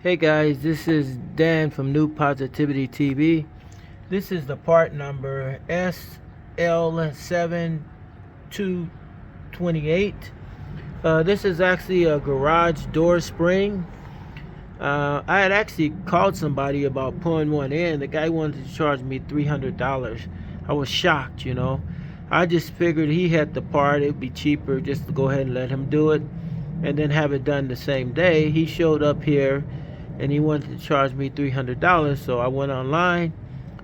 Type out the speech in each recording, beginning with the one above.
Hey guys, this is Dan from New Positivity TV. This is the part number SL728. This is actually a garage door spring. I had actually called somebody about pulling one in. The guy wanted to charge me $300. I was shocked, you know. I just figured he had the part, it'd be cheaper just to go ahead and let him do it and then have it done the same day. He showed up here and he wanted to charge me $300, so I went online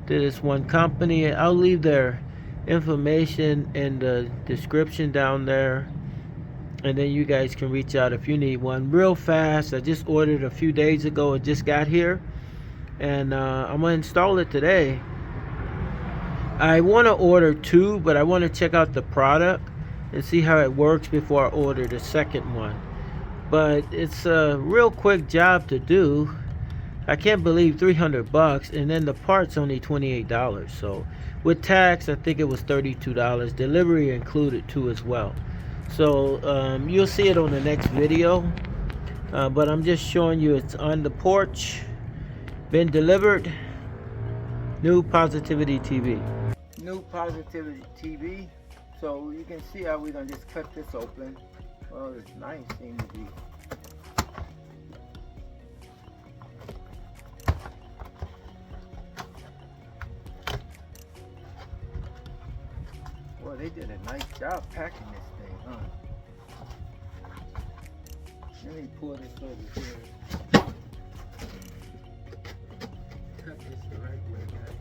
to this one company. I'll leave their information in the description down there, and then you guys can reach out if you need one real fast. I just ordered a few days ago. It just got here, and I'm gonna install it today. I want to order two, but I want to check out the product and see how it works before I order the second one. But it's a real quick job to do. I can't believe 300 bucks, and then the part's only $28. So with tax, I think it was $32. Delivery included too as well. So you'll see it on the next video. But I'm just showing you it's on the porch, been delivered. New Positivity TV. New Positivity TV. So you can see how we're gonna just cut this open. Well, it's nice, seems to be. Well, they did a nice job packing this thing, huh? Let me pull this over here. Cut this the right way, guys.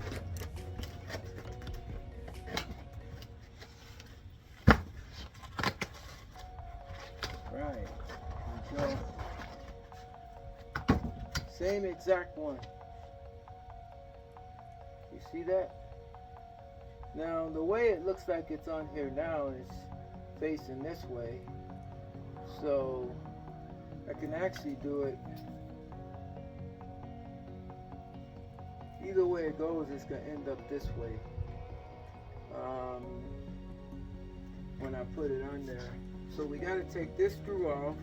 Right, here we go. Same exact one. You see that? Now the way it looks like it's on here now is facing this way. So I can actually do it. Either way it goes, it's going to end up this way. When I put it on there. So we got to take this screw off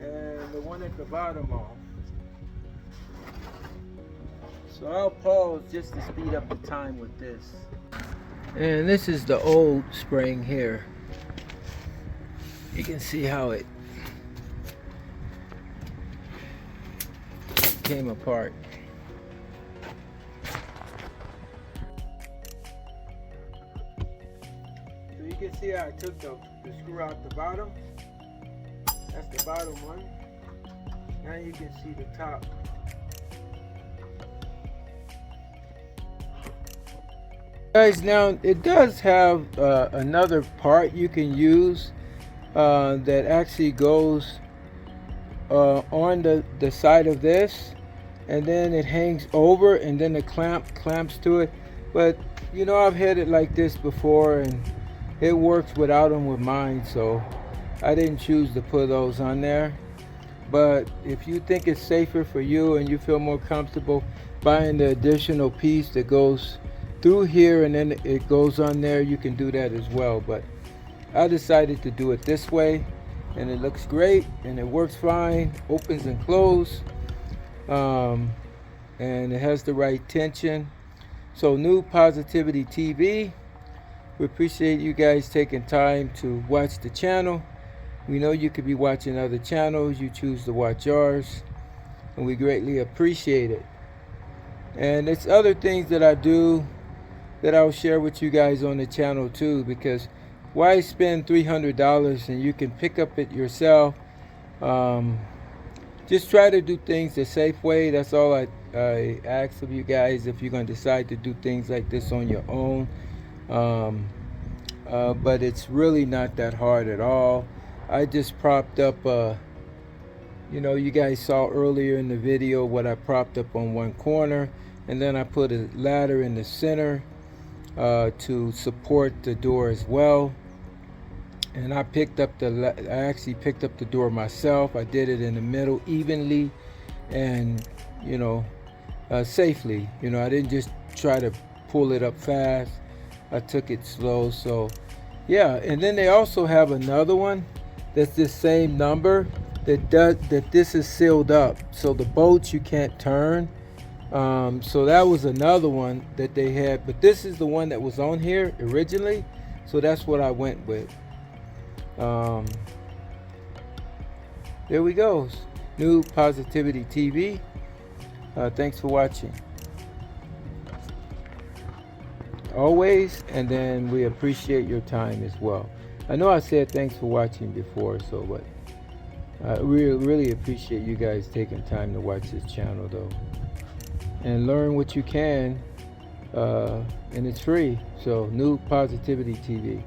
and the one at the bottom off. So I'll pause just to speed up the time with this. And this is the old spring here. You can see how it came apart. You can see how I took the screw out the bottom. That's the bottom one. Now you can see the top. Guys, now it does have another part you can use that actually goes on the side of this, and then it hangs over, and then the clamps to it. But you know, I've had it like this before and it works without them with mine, so I didn't choose to put those on there. But if you think it's safer for you and you feel more comfortable buying the additional piece that goes through here and then it goes on there, you can do that as well. But I decided to do it this way, and it looks great and it works fine, opens and closes, and it has the right tension. So New Positivity TV, we appreciate you guys taking time to watch the channel. We know you could be watching other channels, you choose to watch ours, and we greatly appreciate it. And it's other things that I do that I'll share with you guys on the channel too, because why spend $300 and you can pick up it yourself? Just try to do things the safe way. That's all I ask of you guys if you're going to decide to do things like this on your own. But it's really not that hard at all. I just propped up, you know, you guys saw earlier in the video what I propped up on one corner, and then I put a ladder in the center to support the door as well. And I actually picked up the door myself. I did it in the middle evenly and, you know, safely. You know, I didn't just try to pull it up fast. I took it slow. So yeah, and then they also have another one that's the same number, that this is sealed up, so the bolts you can't turn. So that was another one that they had, but this is the one that was on here originally, so that's what I went with. There we go. New Positivity TV. Thanks for watching. Always, and then we appreciate your time as well. I know I said thanks for watching before, so but I really appreciate you guys taking time to watch this channel though, and learn what you can, and it's free. So New Positivity TV.